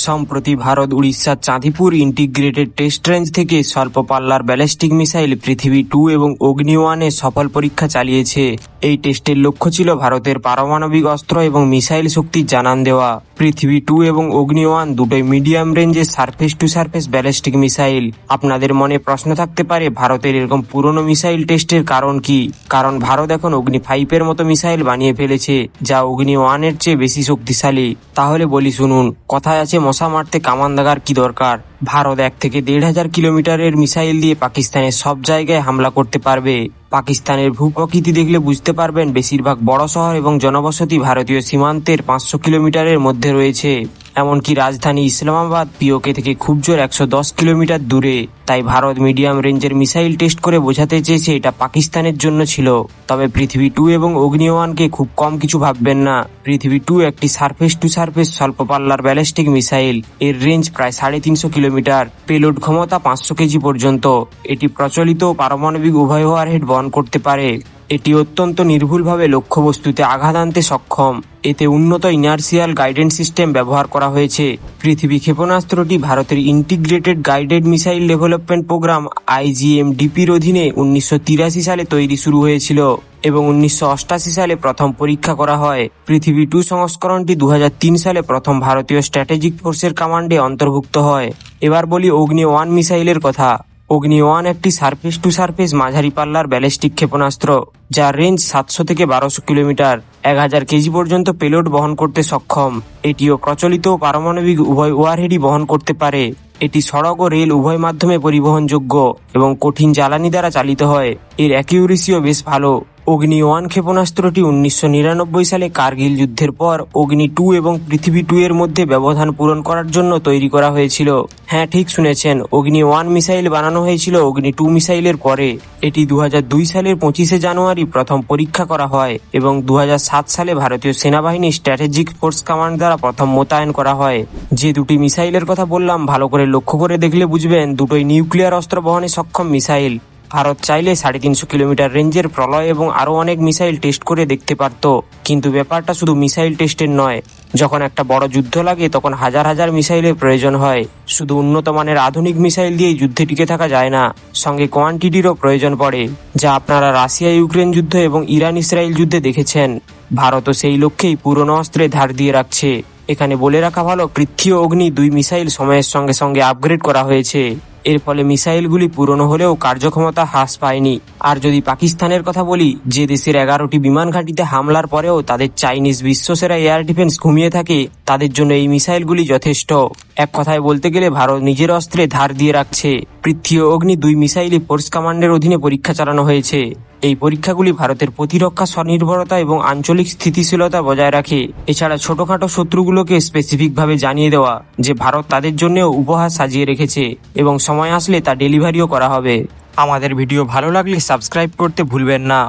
সম্প্রতি ভারত উড়িষ্যার Chandipur integrated test range থেকে স্বল্প পাল্লার ব্যালিস্টিক মিসাইল পৃথিবী-2 এবং অগ্নি-1 সফল পরীক্ষা চালিয়েছে। এই টেস্টের লক্ষ্য ছিল ভারতের পারমাণবিক অস্ত্র এবং মিসাইল শক্তির জানান দেওয়া। পৃথিবী-2 এবং অগ্নি-1 দুটোই মিডিয়াম রেঞ্জের surface two surface ballistic missile. আপনাদের মনে প্রশ্ন থাকতে পারে ভারতের এরকম পুরনো মিসাইল টেস্টের কারণ কি? কারণ ভারত এখন অগ্নি-5 মতো মিসাইল বানিয়ে ফেলেছে, যা অগ্নি-1 চেয়ে বেশি শক্তিশালী। তাহলে বলি শুনুন, কথায় আছে মশা মারতে কামান দাগার কি দরকার। ভারত 1 থেকে 1,500 কিলোমিটারের মিসাইল দিয়ে পাকিস্তানের সব জায়গায় হামলা করতে পারবে। পাকিস্তানের ভূপ্রকৃতি দেখলে বুঝতে পারবেন বেশিরভাগ বড় শহর এবং জনবসতি ভারতীয় সীমান্তের 500 কিলোমিটারের মধ্যে রয়েছে। এমনকি রাজধানী ইসলামাবাদ পিওকে থেকে খুব জোর 110 কিলোমিটার দূরে। তাই ভারত মিডিয়াম রেঞ্জের মিসাইল টেস্ট করে বোঝাতে চেয়েছে এটা পাকিস্তানের জন্য ছিল। তবে পৃথিবী-2 এবং অগ্নি-1কে খুব কম কিছু ভাববেন না। পৃথিবী-2 একটি সারফেস টু সারফেস স্বল্প পাল্লার ব্যালিস্টিক মিসাইল। এর রেঞ্জ প্রায় 350 কিলোমিটার, পেলোড ক্ষমতা 500 কেজি পর্যন্ত। এটি প্রচলিত পারমাণবিক উভয় ওয়ারহেড বহন করতে পারে। এটি অত্যন্ত নির্ভুলভাবে লক্ষ্যবস্তুতে আঘাত আনতে সক্ষম। এতে উন্নত ইনার্সিয়াল গাইডেন্স সিস্টেম ব্যবহার করা হয়েছে। পৃথিবী ক্ষেপণাস্ত্রটি ভারতের integrated guided missile development programme IGMDPর অধীনে 1983 সালে তৈরি শুরু হয়েছিল এবং 1988 সালে প্রথম পরীক্ষা করা হয়। পৃথিবী-2 সংস্করণটি 2003 সালে প্রথম ভারতীয় স্ট্র্যাটেজিক ফোর্সের কমান্ডে অন্তর্ভুক্ত হয়। এবার বলি অগ্নি-1 মিসাইলের কথা। অগ্নি-1 একটি সারফেস টু সারফেস মাঝারি পাল্লার ব্যালিস্টিক ক্ষেপণাস্ত্র, যার রেঞ্জ 700 থেকে 1200 কিলোমিটার, 1000 কেজি পর্যন্ত পেলোড বহন করতে সক্ষম। এটিও প্রচলিত পারমাণবিক উভয় ওয়ারহেডই বহন করতে পারে। এটি সড়ক ও রেল উভয় মাধ্যমে পরিবহনযোগ্য এবং কঠিন জ্বালানি দ্বারা চালিত হয়। এর অ্যাকিউরেসিও বেশ ভালো। অগ্নি-1 ক্ষেপণাস্ত্রটি 1999 সালে কার্গিল যুদ্ধের পর অগ্নি-2 এবং পৃথিবী-2 এর মধ্যে ব্যবধান পূরণ করার জন্য তৈরি করা হয়েছিল। হ্যাঁ, ঠিক শুনেছেন, অগ্নি-1 মিসাইল বানানো হয়েছিল অগ্নি-2 মিসাইলের পরে। এটি 2002 সালের 25শে জানুয়ারি প্রথম পরীক্ষা করা হয় এবং 2007 সালে ভারতীয় সেনাবাহিনী স্ট্র্যাটেজিক ফোর্স কমান্ড দ্বারা প্রথম মোতায়েন করা হয়। যে দুটি মিসাইলের কথা বললাম ভালো করে লক্ষ্য করে দেখলে বুঝবেন দুটোই নিউক্লিয়ার অস্ত্র বহনে সক্ষম মিসাইল। ভারত চাইলে 350 কিলোমিটার রেঞ্জের প্রলয় এবং আরও অনেক মিসাইল টেস্ট করে দেখতে পারত, কিন্তু ব্যাপারটা শুধু মিসাইল টেস্টের নয়। যখন একটা বড় যুদ্ধ লাগে তখন হাজার হাজার মিসাইলের প্রয়োজন হয়। শুধু উন্নত মানের আধুনিক মিসাইল দিয়েই যুদ্ধে টিকে থাকা যায় না, সঙ্গে কোয়ান্টিটিরও প্রয়োজন পড়ে, যা আপনারা রাশিয়া ইউক্রেন যুদ্ধ এবং ইরান ইসরায়েল যুদ্ধে দেখেছেন। ভারতও সেই লক্ষ্যেই পুরনো অস্ত্রে ধার দিয়ে রাখছে। এখানে বলে রাখা ভালো, পৃথ্বী ও অগ্নি 2 মিসাইল সময়ের সঙ্গে সঙ্গে আপগ্রেড করা হয়েছে। এর ফলে মিসাইলগুলি পুরনো হলেও কার্যক্ষমতা হ্রাস পায়নি। আর যদি পাকিস্তানের কথা বলি, যে দেশের 11টি বিমান ঘাঁটিতে হামলার পরেও তাদের চাইনিজ বিশ্বসেরা এয়ার ডিফেন্স ঘুমিয়ে থাকে, তাদের জন্য এই মিসাইলগুলি যথেষ্ট। এক কথায় বলতে গেলে ভারত নিজের অস্ত্রে ধার দিয়ে রাখছে। পৃথ্বী ও অগ্নি 2 মিসাইলই ফোর্স কমান্ডের অধীনে পরীক্ষা চালানো হয়েছে। এই পরীক্ষাগুলি ভারতের প্রতিরক্ষা স্বনির্ভরতা এবং আঞ্চলিক স্থিতিশীলতা বজায় রাখে। এছাড়া ছোটখাটো শত্রুগুলোকে স্পেসিফিকভাবে জানিয়ে দেওয়া যে ভারত তাদের জন্যও উপহার সাজিয়ে রেখেছে এবং সময় আসলে তা ডেলিভারিও করা হবে। আমাদের ভিডিও ভালো লাগলে সাবস্ক্রাইব করতে ভুলবেন না।